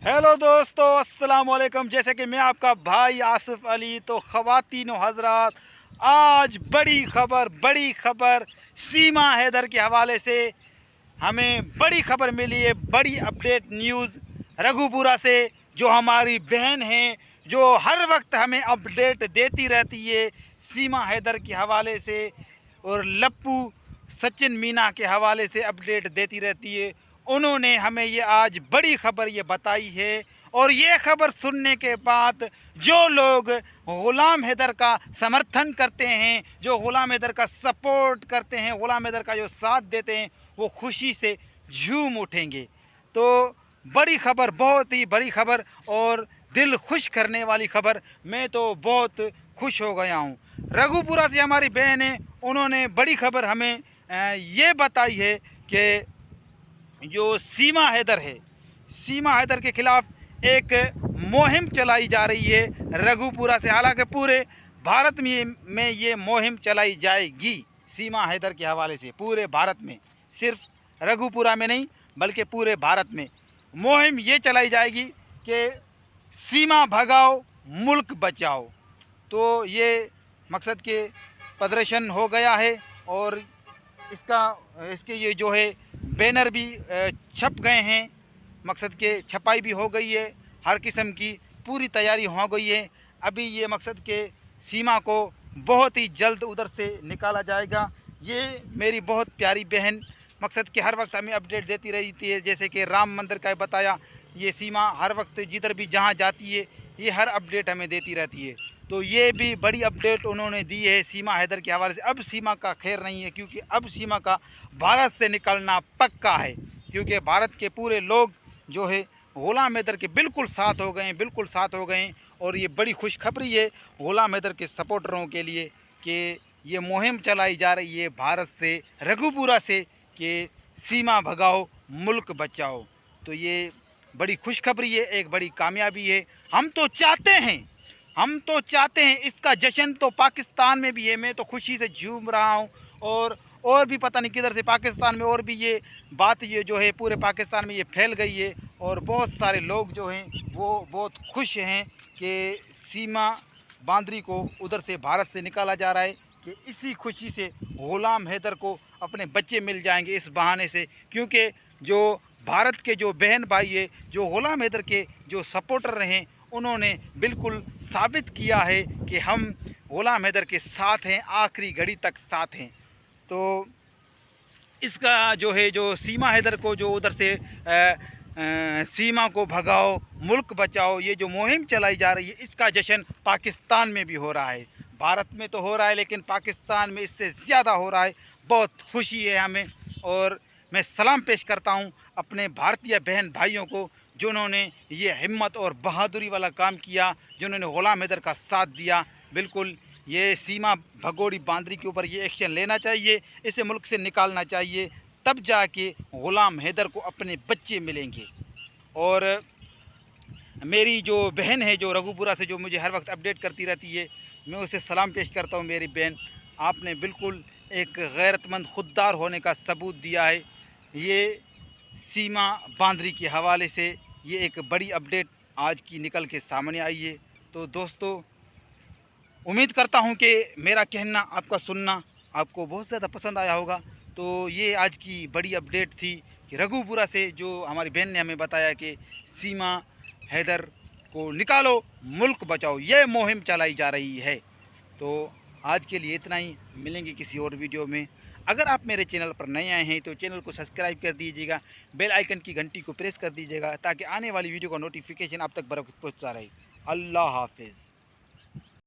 Hello दोस्तों, अस्सलाम वालेकुम। जैसे कि मैं आपका भाई आसिफ अली, तो ख़वातीन व हज़रात, आज बड़ी ख़बर सीमा हैदर के हवाले से हमें बड़ी ख़बर मिली है। बड़ी अपडेट न्यूज़ रघुपुरा से, जो हमारी बहन हैं, जो हर वक्त हमें अपडेट देती रहती है सीमा हैदर के हवाले से, और लप्पू सचिन मीना के हवाले से अपडेट देती रहती है। उन्होंने हमें ये आज बड़ी ख़बर ये बताई है। और ये ख़बर सुनने के बाद जो लोग ग़ुलाम हैदर का समर्थन करते हैं, जो ग़ुलाम हैदर का सपोर्ट करते हैं, ग़ुलाम हैदर का जो साथ देते हैं, वो खुशी से झूम उठेंगे। तो बड़ी ख़बर, बहुत ही बड़ी ख़बर और दिल खुश करने वाली ख़बर। मैं तो बहुत खुश हो गया हूँ। रघुपुरा से हमारी बहन है, उन्होंने बड़ी ख़बर हमें ये बताई है कि जो सीमा हैदर है, सीमा हैदर के ख़िलाफ़ एक मुहिम चलाई जा रही है रघुपुरा से। हालांकि पूरे भारत में ये मुहिम चलाई जाएगी सीमा हैदर के हवाले से। पूरे भारत में, सिर्फ रघुपुरा में नहीं बल्कि पूरे भारत में मुहिम ये चलाई जाएगी कि सीमा भगाओ मुल्क बचाओ। तो ये मकसद के प्रदर्शन हो गया है और इसके ये जो है बैनर भी छप गए हैं। मकसद के छपाई भी हो गई है, हर किस्म की पूरी तैयारी हो गई है। अभी ये मकसद के सीमा को बहुत ही जल्द उधर से निकाला जाएगा। ये मेरी बहुत प्यारी बहन मकसद के हर वक्त हमें अपडेट देती रहती है। जैसे कि राम मंदिर का बताया, ये सीमा हर वक्त जिधर भी जहाँ जाती है ये हर अपडेट हमें देती रहती है। तो ये भी बड़ी अपडेट उन्होंने दी है सीमा हैदर के हवाले से। अब सीमा का खैर नहीं है, क्योंकि अब सीमा का भारत से निकलना पक्का है। क्योंकि भारत के पूरे लोग जो है ग़ुलाम हैदर के बिल्कुल साथ हो गए हैं, बिल्कुल साथ हो गए हैं। और ये बड़ी खुशखबरी है ग़ुलाम हैदर के सपोर्टरों के लिए कि ये मुहिम चलाई जा रही है भारत से, रघुपुरा से, कि सीमा भगाओ मुल्क बचाओ। तो ये बड़ी खुशखबरी है, एक बड़ी कामयाबी है। हम तो चाहते हैं इसका जश्न तो पाकिस्तान में भी है। मैं तो खुशी से झूम रहा हूँ। और भी पता नहीं किधर से पाकिस्तान में और भी ये बात ये जो है पूरे पाकिस्तान में ये फैल गई है। और बहुत सारे लोग जो हैं वो बहुत खुश हैं कि सीमा बांद्री को उधर से भारत से निकाला जा रहा है, कि इसी खुशी से ग़ुलाम हैदर को अपने बच्चे मिल जाएंगे इस बहाने से। क्योंकि जो भारत के जो बहन भाई है, जो ग़ुलाम हैदर के जो सपोर्टर रहे, उन्होंने बिल्कुल साबित किया है कि हम ग़ुलाम हैदर के साथ हैं, आखिरी घड़ी तक साथ हैं। तो इसका जो है, जो सीमा हैदर को जो उधर से सीमा को भगाओ मुल्क बचाओ, ये जो मुहिम चलाई जा रही है, इसका जश्न पाकिस्तान में भी हो रहा है। भारत में तो हो रहा है लेकिन पाकिस्तान में इससे ज़्यादा हो रहा है। बहुत खुशी है हमें। और मैं सलाम पेश करता हूँ अपने भारतीय बहन भाइयों को, जिन्होंने ये हिम्मत और बहादुरी वाला काम किया, जिन्होंने ग़ुलाम हैदर का साथ दिया। बिल्कुल ये सीमा भगोड़ी बांद्री के ऊपर ये एक्शन लेना चाहिए, इसे मुल्क से निकालना चाहिए, तब जाके ग़ुलाम हैदर को अपने बच्चे मिलेंगे। और मेरी जो बहन है, जो रघुपुरा से, जो मुझे हर वक्त अपडेट करती रहती है, मैं उसे सलाम पेश करता हूँ। मेरी बहन, आपने बिल्कुल एक गैरतमंद खुददार होने का सबूत दिया है। ये सीमा बांद्री के हवाले से ये एक बड़ी अपडेट आज की निकल के सामने आई है। तो दोस्तों, उम्मीद करता हूं कि मेरा कहना, आपका सुनना आपको बहुत ज़्यादा पसंद आया होगा। तो ये आज की बड़ी अपडेट थी कि रघुपुरा से जो हमारी बहन ने हमें बताया कि सीमा हैदर को निकालो मुल्क बचाओ, ये मुहिम चलाई जा रही है। तो आज के लिए इतना ही, मिलेंगे किसी और वीडियो में। अगर आप मेरे चैनल पर नए आए हैं तो चैनल को सब्सक्राइब कर दीजिएगा, बेल आइकन की घंटी को प्रेस कर दीजिएगा, ताकि आने वाली वीडियो का नोटिफिकेशन आप तक बर वक्त पहुँचता रहे। अल्लाह हाफिज़।